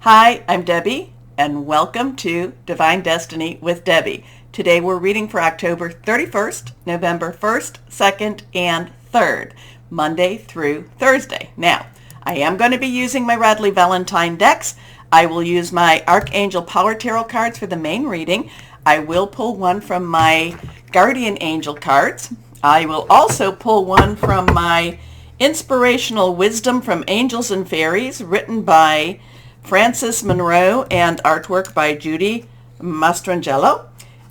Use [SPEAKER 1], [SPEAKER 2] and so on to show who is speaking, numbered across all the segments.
[SPEAKER 1] Hi, I'm Debbie, and welcome to Divine Destiny with Debbie. Today we're reading for October 31st, November 1st, 2nd, and 3rd, Monday through Thursday. Now, I am going to be using my Radley Valentine decks. I will use my Archangel Power Tarot cards for the main reading. I will pull one from my Guardian Angel cards. I will also pull one from my Inspirational Wisdom from Angels and Fairies, written by Frances Monroe and artwork by Judy Mastrangelo.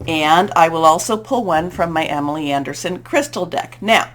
[SPEAKER 1] And I will also pull one from my Emily Anderson crystal deck. Now,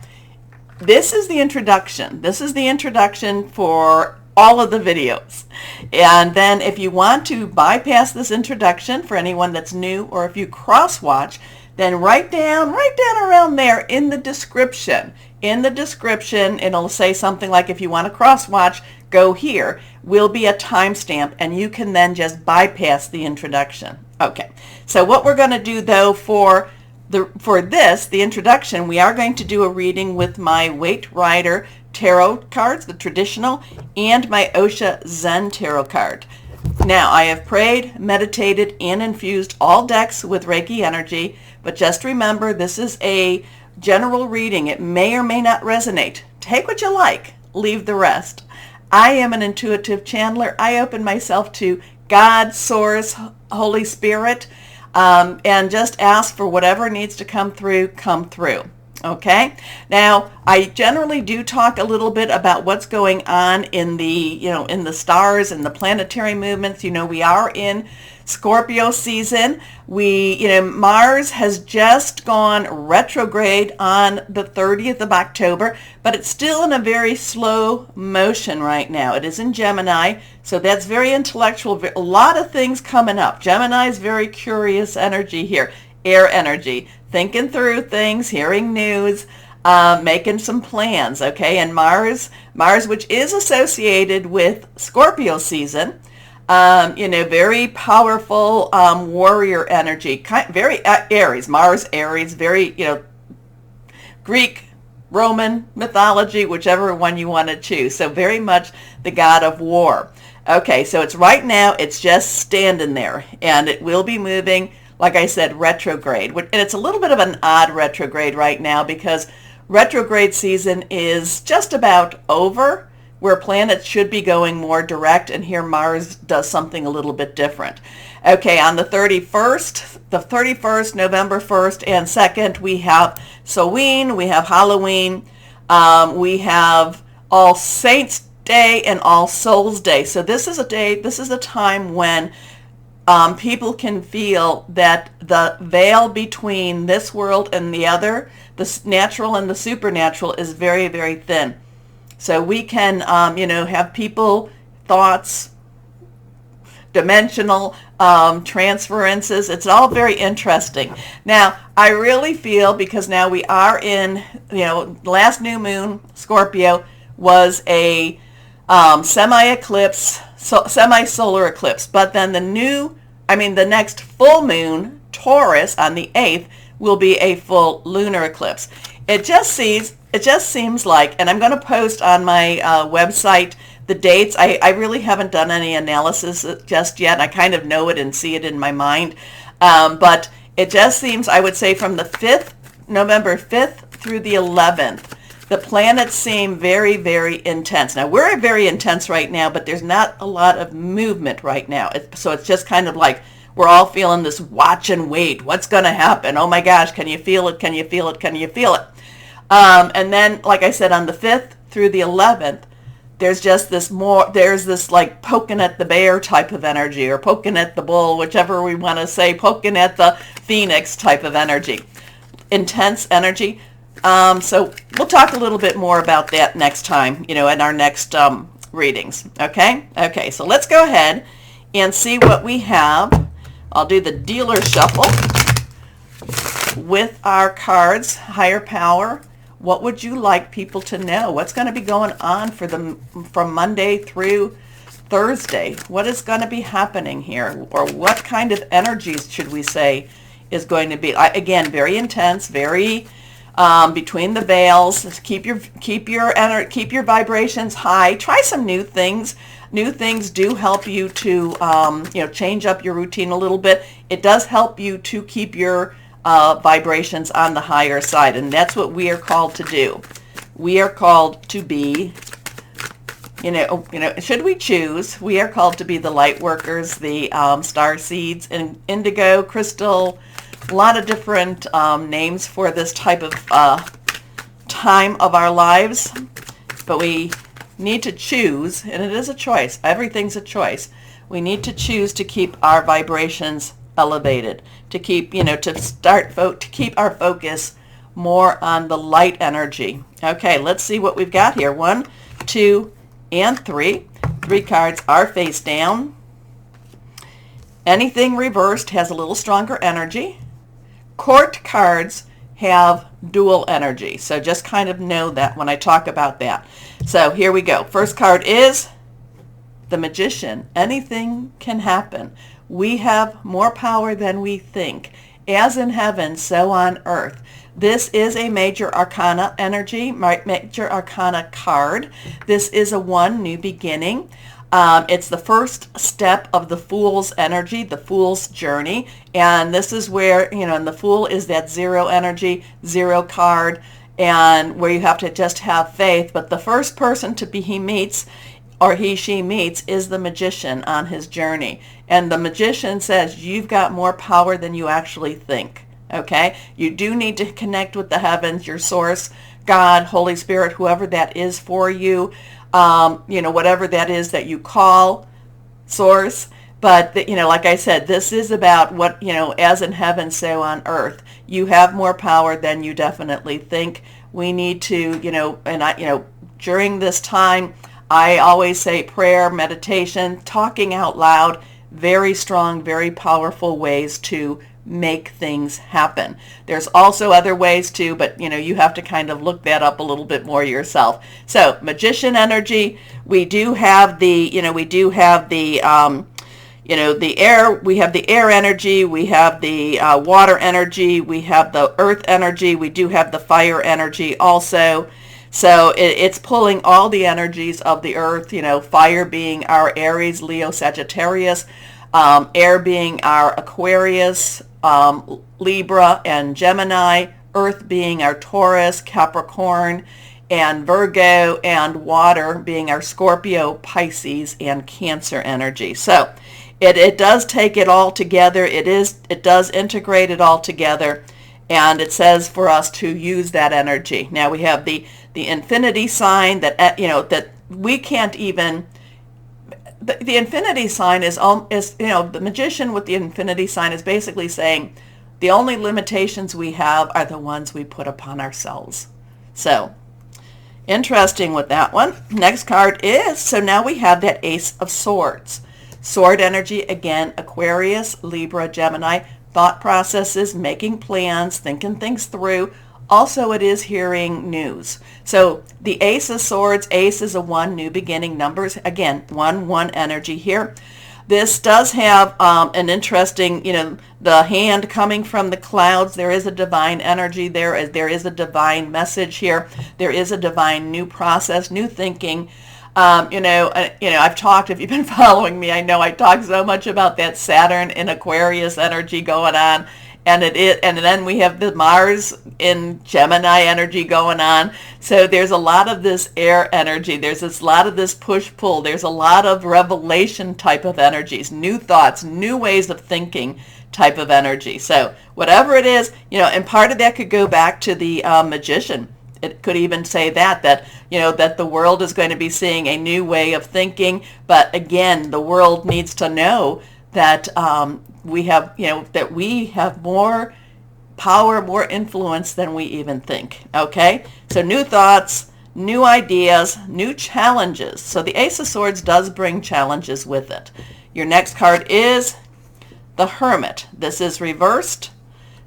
[SPEAKER 1] this is the introduction. This is the introduction for all of the videos. And then if you want to bypass this introduction for anyone that's new, or if you cross-watch, then write down around there in the description. In the description, it'll say something like, if you want to cross-watch, go here. Will be a timestamp, and you can then just bypass the introduction. Okay, so what we're going to do, though, for the introduction, we are going to do a reading with my Waite Rider tarot cards, the traditional, and my Osho Zen tarot card. Now, I have prayed, meditated, and infused all decks with Reiki energy, but just remember, this is a general reading. It may or may not resonate. Take what you like, leave the rest. I am an intuitive channeler. I open myself to God, Source, Holy Spirit, and just ask for whatever needs to come through, Okay? Now, I generally do talk a little bit about what's going on in the stars and the planetary movements. We are in Scorpio season. Mars has just gone retrograde on the 30th of October, but it's still in a very slow motion right now. It is in Gemini, so that's very intellectual. A lot of things coming up. Gemini is very curious energy here, air energy, thinking through things, hearing news, making some plans, okay? And Mars, which is associated with Scorpio season, very powerful warrior energy, very Aries, Mars, Aries, very, Greek, Roman mythology, whichever one you want to choose. So very much the god of war. Okay, so it's right now, it's just standing there, and it will be moving, like I said, retrograde. And it's a little bit of an odd retrograde right now because retrograde season is just about over, where planets should be going more direct, and here Mars does something a little bit different. Okay, on the 31st, November 1st and 2nd, we have Samhain, we have Halloween, we have All Saints Day and All Souls Day. So this is a time when people can feel that the veil between this world and the other, the natural and the supernatural, is very, very thin. So we can, have people, thoughts, dimensional transferences. It's all very interesting. Now, I really feel, because now we are in, last new moon, Scorpio, was a semi-eclipse, semi-solar eclipse. But then the next full moon, Taurus, on the 8th, will be a full lunar eclipse. It just seems like, and I'm going to post on my website the dates. I really haven't done any analysis just yet. I kind of know it and see it in my mind. But it just seems, I would say, from the November 5th through the 11th, the planets seem very, very intense. Now, we're very intense right now, but there's not a lot of movement right now. So it's just kind of like we're all feeling this watch and wait. What's going to happen? Oh my gosh, can you feel it? Can you feel it? Can you feel it? And then, like I said, on the 5th through the 11th, there's this like poking at the bear type of energy, or poking at the bull, whichever we want to say, poking at the phoenix type of energy. Intense energy. So we'll talk a little bit more about that next time, in our next readings. Okay? Okay, so let's go ahead and see what we have. I'll do the dealer shuffle with our cards. Higher power. What would you like people to know? What's going to be going on from Monday through Thursday? What is going to be happening here? Or what kind of energies, should we say, is going to be? Again, very intense, very between the veils. Keep your vibrations high. Try some new things. New things do help you to change up your routine a little bit. It does help you to keep your vibrations on the higher side, and that's what we are called to do. We are called to be, should we choose, we are called to be the light workers, the star seeds, and indigo, crystal, a lot of different names for this type of time of our lives. But we need to choose, and it is a choice. Everything's a choice. We need to choose to keep our vibrations elevated, to keep, to keep our focus more on the light energy. Okay, let's see what we've got here. 1, 2, and 3. 3 cards are face down. Anything reversed has a little stronger energy. Court cards have dual energy, so just kind of know that when I talk about that. So here we go. First card is the Magician. Anything can happen. We have more power than we think. As in heaven, so on earth. This is a major arcana energy, major arcana card. This is a 1, new beginning. It's the first step of the Fool's energy, the Fool's journey. And this is where, and the Fool is that 0 energy, 0 card, and where you have to just have faith. But the first person he meets is the Magician on his journey. And the Magician says, you've got more power than you actually think. Okay? You do need to connect with the heavens, your source, God, Holy Spirit, whoever that is for you, whatever that is that you call source. But, like I said, this is about what, as in heaven, so on earth. You have more power than you definitely think. We need to, during this time, I always say prayer, meditation, talking out loud, very strong, very powerful ways to make things happen. There's also other ways too, but you have to kind of look that up a little bit more yourself. So Magician energy, we do have the air, we have the air energy, we have the water energy, we have the earth energy, we do have the fire energy also. So it's pulling all the energies of the earth, fire being our Aries, Leo, Sagittarius, air being our Aquarius, Libra, and Gemini, earth being our Taurus, Capricorn, and Virgo, and water being our Scorpio, Pisces, and Cancer energy. So it does take it all together. It does integrate it all together, and it says for us to use that energy. Now we have the infinity sign that that we can't even. The infinity sign is the Magician with the infinity sign is basically saying the only limitations we have are the ones we put upon ourselves. So interesting with that one. Next card is, so now we have that Ace of Swords. Sword energy, again, Aquarius, Libra, Gemini, thought processes, making plans, thinking things through. Also, it is hearing news. So the Ace of Swords, Ace is a 1, new beginning, numbers, again, 1 energy here. This does have an interesting, the hand coming from the clouds. There is a divine energy there. There is a divine message here. There is a divine new process, new thinking. I've talked, if you've been following me, I know I talk so much about that Saturn in Aquarius energy going on. And then we have the Mars in Gemini energy going on. So there's a lot of this air energy. There's a lot of this push-pull. There's a lot of revelation type of energies, new thoughts, new ways of thinking type of energy. So whatever it is, and part of that could go back to the Magician. It could even say that the world is going to be seeing a new way of thinking. But again, the world needs to know that we have more power, more influence than we even think. Okay? So new thoughts, new ideas, new challenges. So the Ace of Swords does bring challenges with it. Your next card is the Hermit. This is reversed.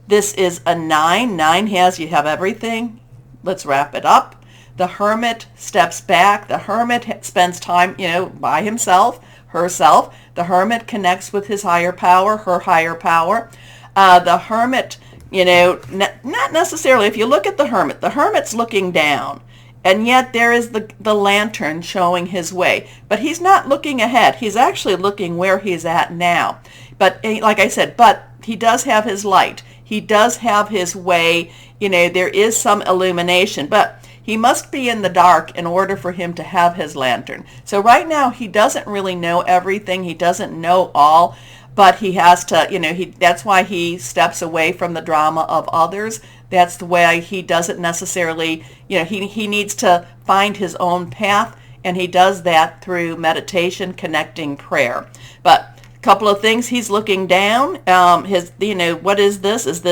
[SPEAKER 1] This is a 9. 9 has, you have everything. Let's wrap it up. The Hermit steps back. The Hermit spends time, by himself, herself. The Hermit connects with his higher power, her higher power. The Hermit not necessarily. If you look at the hermit's looking down, and yet there is the lantern showing his way. But he's not looking ahead. He's actually looking where he's at now. But like I said, but he does have his light. He does have his way. There is some illumination, but he must be in the dark in order for him to have his lantern. So right now he doesn't really know everything. He doesn't know all, but he has to, that's why he steps away from the drama of others. That's the way he doesn't necessarily, he needs to find his own path, and he does that through meditation, connecting, prayer. But a couple of things, he's looking down. What is this? Is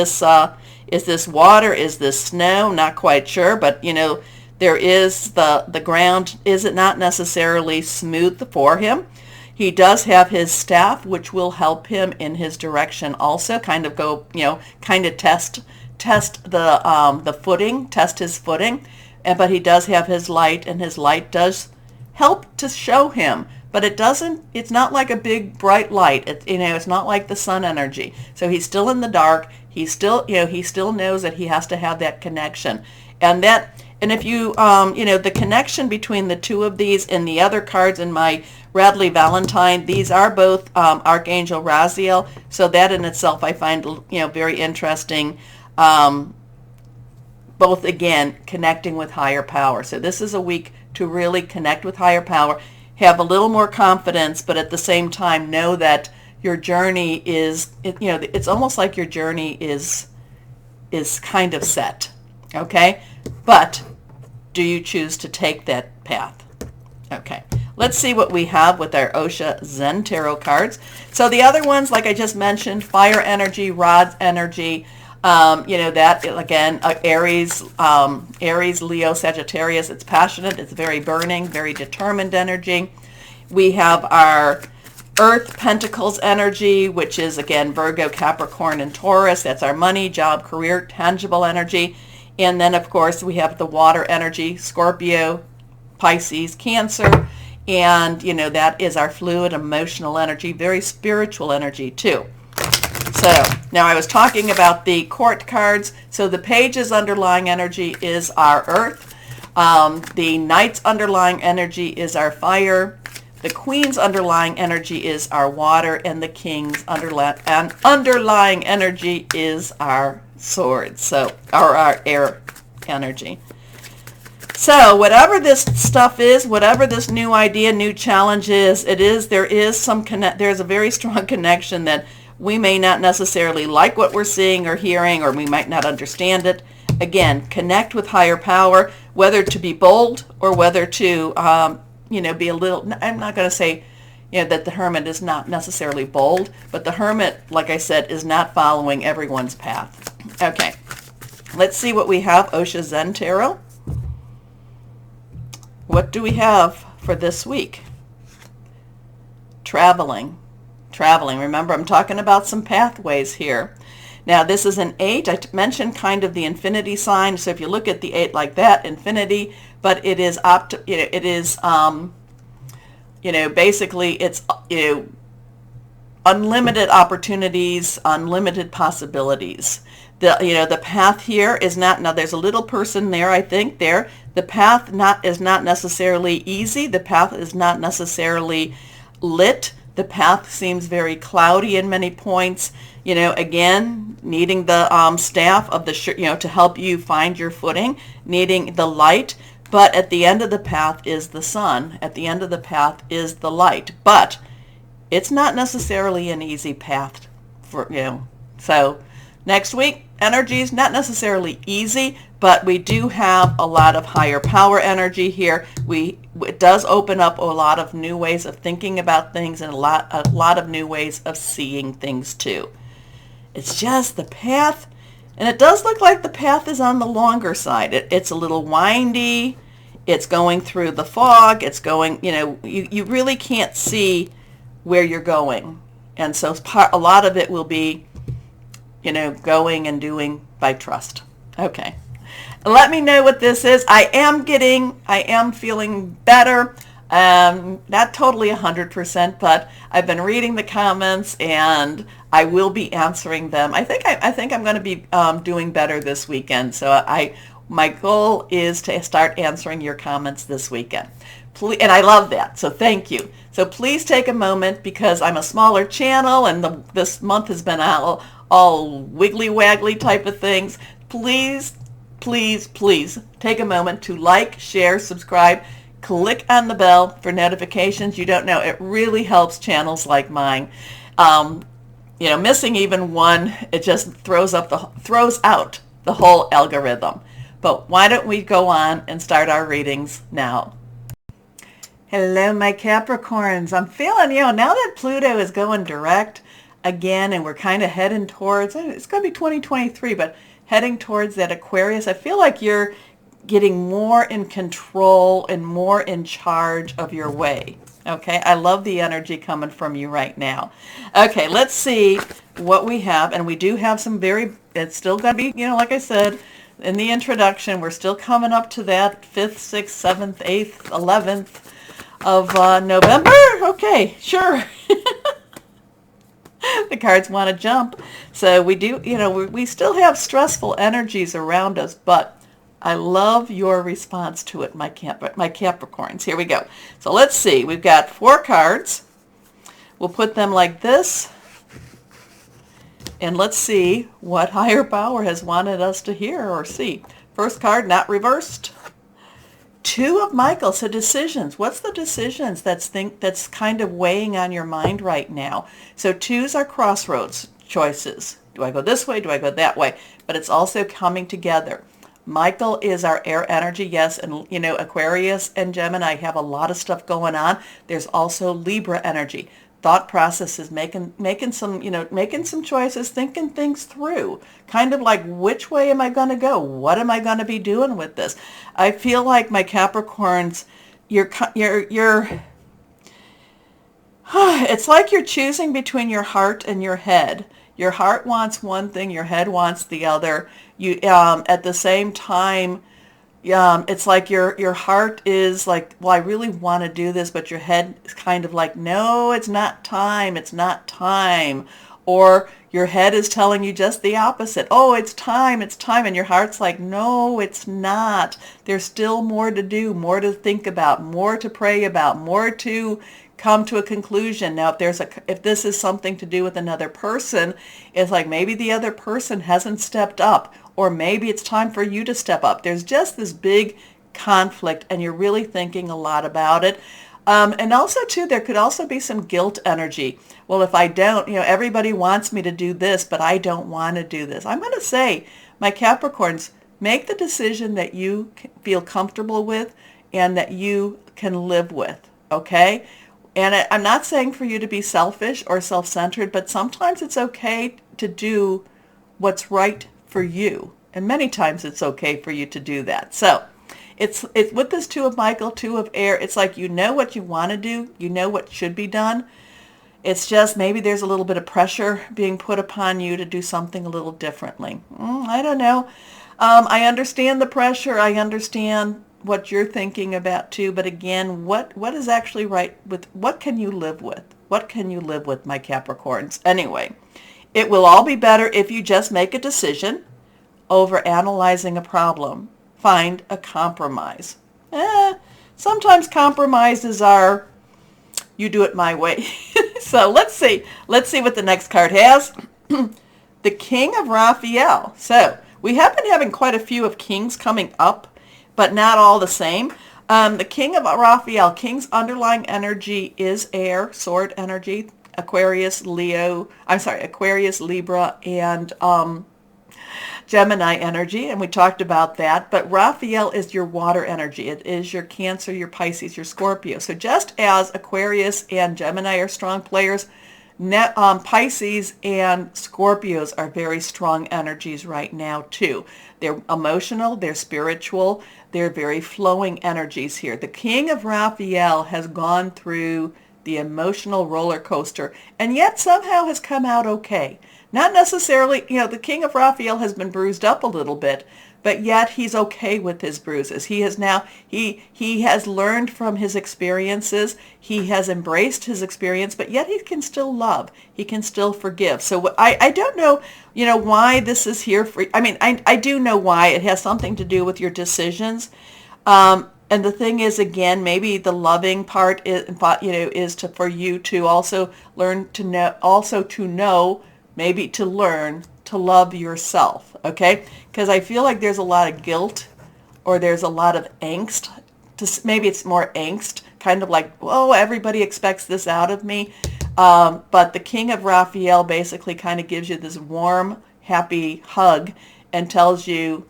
[SPEAKER 1] this water? Is this snow? Not quite sure, but there is the ground is it not necessarily smooth for him. He does have his staff, which will help him in his direction also, kind of test the footing, test his footing. But he does have his light, and his light does help to show him. But it's not like a big bright light. It's not like the sun energy. So he's still in the dark. He still knows that he has to have that connection. And if you, the connection between the two of these and the other cards in my Radley Valentine, these are both Archangel Raziel. So that in itself I find, very interesting. Both, again, connecting with higher power. So this is a week to really connect with higher power, have a little more confidence, but at the same time know that your journey is, it's almost like your journey is kind of set, okay? But do you choose to take that path? Okay, let's see what we have with our Osho Zen Tarot cards. So the other ones, like I just mentioned, fire energy, rod energy, that again, Aries, Leo, Sagittarius, it's passionate, it's very burning, very determined energy. We have our Earth Pentacles energy, which is again Virgo, Capricorn, and Taurus. That's our money, job, career, tangible energy. And then of course we have the water energy, Scorpio, Pisces, Cancer, and that is our fluid, emotional energy, very spiritual energy too. So now I was talking about the court cards. So the page's underlying energy is our earth. The knight's underlying energy is our fire. The queen's underlying energy is our water. And the king's underlying energy is our sword. So, or our air energy. So whatever this stuff is, whatever this new idea, new challenge is, there's a very strong connection that we may not necessarily like what we're seeing or hearing, or we might not understand it. Again, connect with higher power, whether to be bold or whether to, be a little, I'm not going to say, that the hermit is not necessarily bold, but the hermit, like I said, is not following everyone's path. Okay, let's see what we have, Osho Zen Tarot. What do we have for this week? Traveling. Remember, I'm talking about some pathways here. Now, this is an 8. I mentioned kind of the infinity sign. So if you look at the 8 like that, infinity, but it is basically it's unlimited opportunities, unlimited possibilities. The path here is not, now there's a little person there, I think there. The path is not necessarily easy. The path is not necessarily lit. The path seems very cloudy in many points. Again, needing the staff of the, to help you find your footing, needing the light. But at the end of the path is the sun. At the end of the path is the light. But it's not necessarily an easy path for, So next week, energy is not necessarily easy, but we do have a lot of higher power energy here. It does open up a lot of new ways of thinking about things, and a lot of new ways of seeing things too. It's just the path, and it does look like the path is on the longer side. It's a little windy. It's going through the fog. It's going, you really can't see where you're going. And so a lot of it will be, going and doing by trust. Okay. Let me know what this is. I am feeling better. Not totally 100%, but I've been reading the comments and I will be answering them. I think I'm going to be doing better this weekend. So my goal is to start answering your comments this weekend. Please, and I love that. So thank you. So please take a moment, because I'm a smaller channel and this month has been all wiggly waggly type of things. Please, please, please take a moment to like, share, subscribe. Click on the bell for notifications. You don't know, it really helps channels like mine. Missing even one, it just throws out the whole algorithm. But why don't we go on and start our readings now? Hello, my Capricorns. I'm feeling, now that Pluto is going direct again, and we're kind of heading towards, it's going to be 2023, but heading towards that Aquarius, I feel like you're getting more in control and more in charge of your way. Okay, I love the energy coming from you right now. Okay, let's see what we have. And we do have some it's still going to be, like I said in the introduction, we're still coming up to that 5th, 6th, 7th, 8th, 11th of November. Okay, sure. The cards want to jump. So we do, we still have stressful energies around us, but I love your response to it, my Capricorns. Here we go. So let's see. We've got 4 cards. We'll put them like this. And let's see what higher power has wanted us to hear or see. First card, not reversed. 2 of Michael. So decisions. What's the decisions that's kind of weighing on your mind right now? So 2s are crossroads choices. Do I go this way? Do I go that way? But it's also coming together. Michael is our air energy, yes, and Aquarius and Gemini have a lot of stuff going on. There's also Libra energy. Thought processes, making some choices, thinking things through. Kind of like, which way am I going to go? What am I going to be doing with this? I feel like my Capricorns, it's like you're choosing between your heart and your head. Your heart wants one thing, your head wants the other. You at the same time, it's like your heart is like, well, I really want to do this, but your head is kind of like, no, it's not time, it's not time. Or your head is telling you just the opposite. Oh, it's time, and your heart's like, no, it's not. There's still more to do, more to think about, more to pray about, more to come to a conclusion. Now, if this is something to do with another person, it's like maybe the other person hasn't stepped up, or maybe it's time for you to step up. There's just this big conflict, and you're really thinking a lot about it. And also, too, there could also be some guilt energy. Well, if I don't, everybody wants me to do this, but I don't want to do this. I'm going to say, my Capricorns, make the decision that you feel comfortable with and that you can live with, okay? And I'm not saying for you to be selfish or self-centered, but sometimes it's okay to do what's right for you. And many times it's okay for you to do that. So it's with this 2 of Michael, 2 of air, it's like you know what you want to do. You know what should be done. It's just maybe there's a little bit of pressure being put upon you to do something a little differently. I don't know. I understand the pressure. I understand what you're thinking about too, but again, what is actually right with, what can you live with? What can you live with, my Capricorns? Anyway, it will all be better if you just make a decision over analyzing a problem. Find a compromise. Sometimes compromises are, you do it my way. So let's see what the next card has. The King of Raphael. So we have been having quite a few of kings coming up, but not all the same. The King of Raphael, King's underlying energy is air, sword energy, Aquarius, Libra, and Gemini energy, and we talked about that. But Raphael is your water energy. It is your Cancer, your Pisces, your Scorpio. So just as Aquarius and Gemini are strong players, Pisces and Scorpios are very strong energies right now too. They're emotional, they're spiritual, they're very flowing energies here. The King of Raphael has gone through the emotional roller coaster and yet somehow has come out okay. Not necessarily, the King of Raphael has been bruised up a little bit, but yet he's okay with his bruises. He has now, he has learned from his experiences. He has embraced his experience, but yet he can still love. He can still forgive. So I don't know, why this is here for, I do know why. It has something to do with your decisions. And the thing is, again, maybe the loving part is for you to also learn to know, maybe to learn to love yourself, okay? Because I feel like there's a lot of guilt, or there's a lot of angst. Maybe it's more angst, kind of like, oh, everybody expects this out of me. But the King of Raphael basically kind of gives you this warm, happy hug and tells you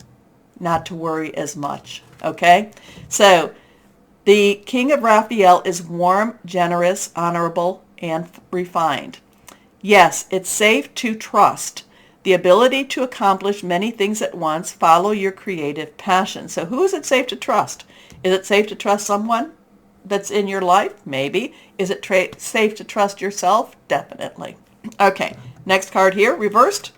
[SPEAKER 1] not to worry as much. Okay, so the King of Raphael is warm, generous, honorable, and refined. Yes, it's safe to trust. The ability to accomplish many things at once. Follow your creative passion. So who is it safe to trust? Is it safe to trust someone that's in your life? Maybe. Is it safe to trust yourself? Definitely. Okay, next card here, reversed.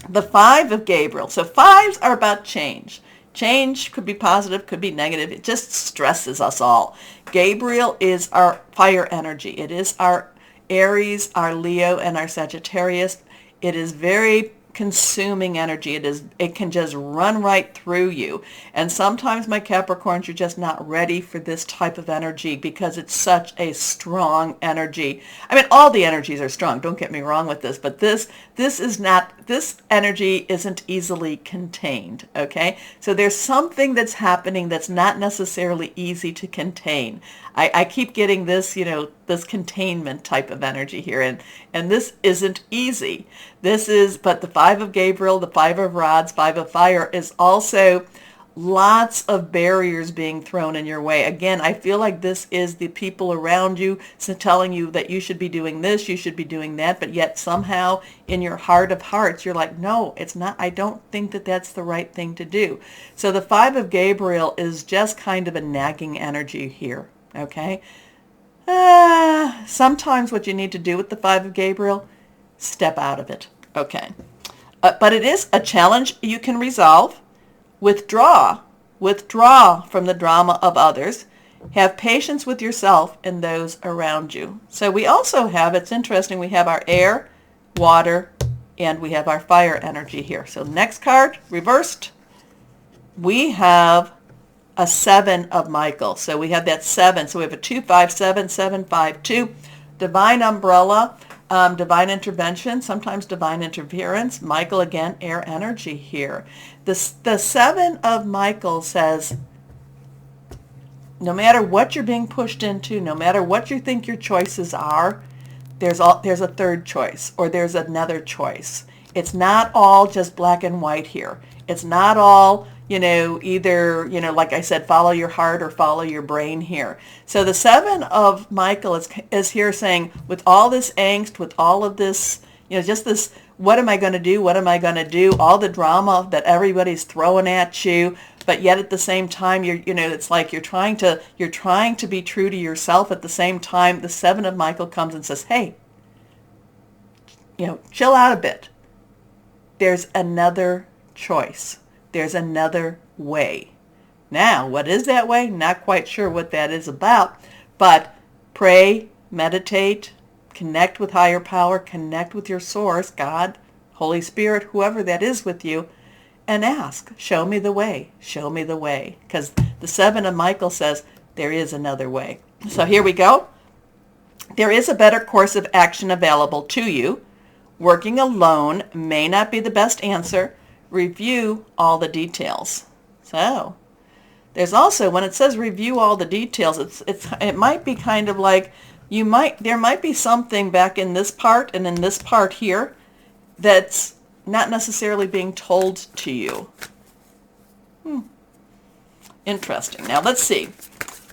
[SPEAKER 1] The Five of Gabriel. So fives are about change. Change could be positive, could be negative. It just stresses us all. Gabriel is our fire energy. It is our Aries, our Leo, and our Sagittarius. It is very consuming energy. It can just run right through you. And sometimes, my Capricorns, you're just not ready for this type of energy because it's such a strong energy. All the energies are strong. Don't get me wrong with this, but this energy isn't easily contained, okay? So there's something that's happening that's not necessarily easy to contain. I keep getting this, this containment type of energy here, and this isn't easy. But the Five of Gabriel, the Five of Rods, Five of Fire is also lots of barriers being thrown in your way. Again, I feel like this is the people around you telling you that you should be doing this, you should be doing that, but yet somehow in your heart of hearts, you're like, no, it's not. I don't think that that's the right thing to do. So the Five of Gabriel is just kind of a nagging energy here, okay? Sometimes what you need to do with the Five of Gabriel, step out of it, okay? But it is a challenge you can resolve. Withdraw from the drama of others. Have patience with yourself and those around you. So we also have, it's interesting, we have our air, water, and we have our fire energy here. So next card, reversed, we have a Seven of Michael. So we have that 7. So we have a 2, 5, 7, 7, 5, 2. Divine umbrella, divine intervention, sometimes divine interference. Michael, again, air energy here. The 7 of Michael says, no matter what you're being pushed into, no matter what you think your choices are, there's a third choice, or there's another choice. It's not all just black and white here. It's not all, either, like I said, follow your heart or follow your brain here. So the 7 of Michael is here saying, with all this angst, with all of this, just this, what am I going to do? What am I going to do? All the drama that everybody's throwing at you, but yet at the same time, it's like you're trying to be true to yourself. At the same time, the 7 of Michael comes and says, hey, chill out a bit. There's another choice. There's another way. Now, what is that way? Not quite sure what that is about, but pray, meditate, connect with higher power, connect with your source, God, Holy Spirit, whoever that is with you, and ask, show me the way, show me the way. Because the 7 of Michael says there is another way. So here we go. There is a better course of action available to you. Working alone may not be the best answer. Review all the details. So there's also, when it says review all the details, it might be kind of like there might be something back in this part and in this part here that's not necessarily being told to you. Interesting. Now let's see.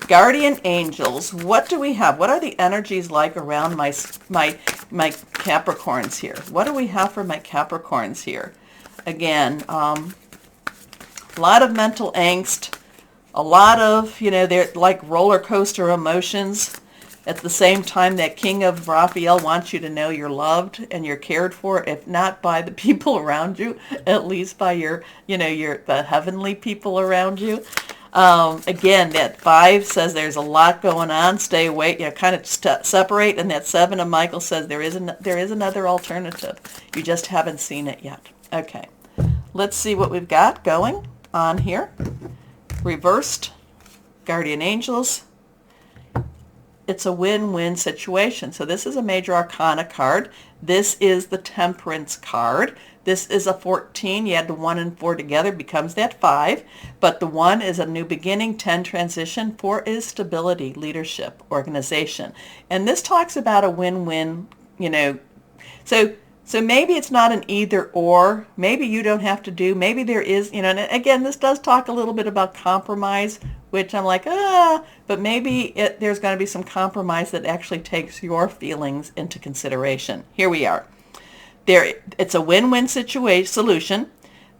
[SPEAKER 1] Guardian angels. What do we have? What are the energies like around my Capricorns here? What do we have for my Capricorns here? Again, a lot of mental angst, a lot of, they're like roller coaster emotions. At the same time, that King of Raphael wants you to know you're loved and you're cared for, if not by the people around you, at least by the heavenly people around you. Again, that 5 says there's a lot going on. Stay away, kind of separate. And that 7 of Michael says there is another alternative. You just haven't seen it yet. Okay, let's see what we've got going on here. Reversed guardian angels. It's a win-win situation. So this is a major arcana card. This is the temperance card. This is a 14. You add the 1 and 4 together, becomes that 5. But the 1 is a new beginning. 10, transition. 4 is stability, leadership, organization. And this talks about a win-win, So maybe it's not an either or. Maybe you don't have to do. Maybe there is, and again, this does talk a little bit about compromise, which I'm like, but maybe there's going to be some compromise that actually takes your feelings into consideration. Here we are. It's a win-win solution.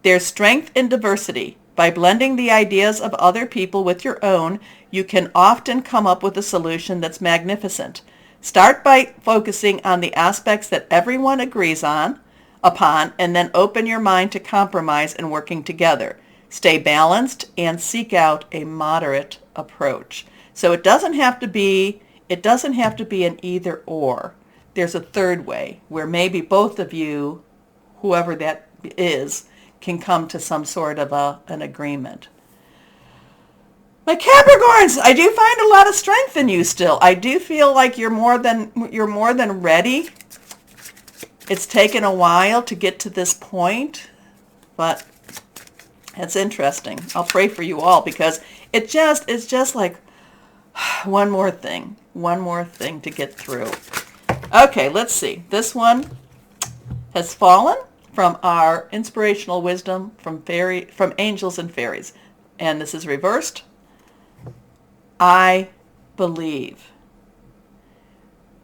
[SPEAKER 1] There's strength in diversity. By blending the ideas of other people with your own, you can often come up with a solution that's magnificent. Start by focusing on the aspects that everyone agrees upon, and then open your mind to compromise and working together. Stay balanced and seek out a moderate approach. So it doesn't have to be an either or. There's a third way where maybe both of you, whoever that is, can come to some sort of an agreement. My Capricorns, I do find a lot of strength in you still. I do feel like you're more than ready. It's taken a while to get to this point, but it's interesting. I'll pray for you all because it's just like one more thing to get through. Okay, let's see. This one has fallen from our inspirational wisdom from angels and fairies, and this is reversed. I believe.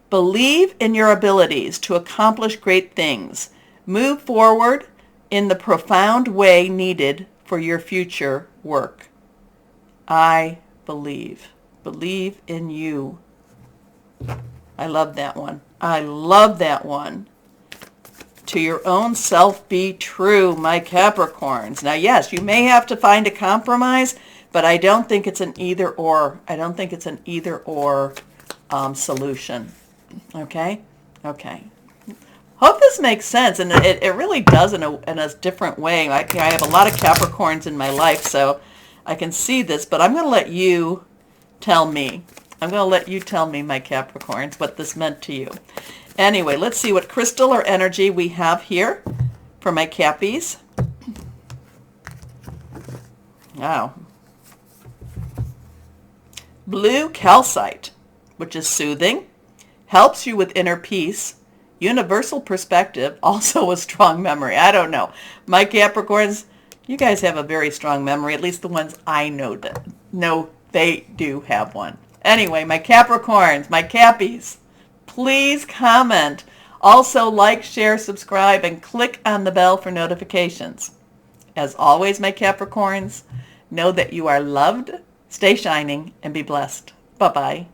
[SPEAKER 1] Believe in your abilities to accomplish great things. Move forward in the profound way needed for your future work. I believe. Believe in you. I love that one. I love that one. To your own self be true, my Capricorns. Now, yes, you may have to find a compromise, but I don't think it's an either or. I don't think it's an either or solution. Okay? Okay. Hope this makes sense, and it really does in a different way. I have a lot of Capricorns in my life, so I can see this, but I'm going to let you tell me. I'm going to let you tell me, my Capricorns, what this meant to you. Anyway, let's see what crystal or energy we have here for my Cappies. Wow. Blue calcite, which is soothing, helps you with inner peace, universal perspective, also a strong memory. I don't know. My Capricorns, you guys have a very strong memory, at least the ones I know that know they do have one. Anyway, my Capricorns, my Cappies, please comment. Also like, share, subscribe, and click on the bell for notifications. As always, my Capricorns, know that you are loved, stay shining, and be blessed. Bye-bye.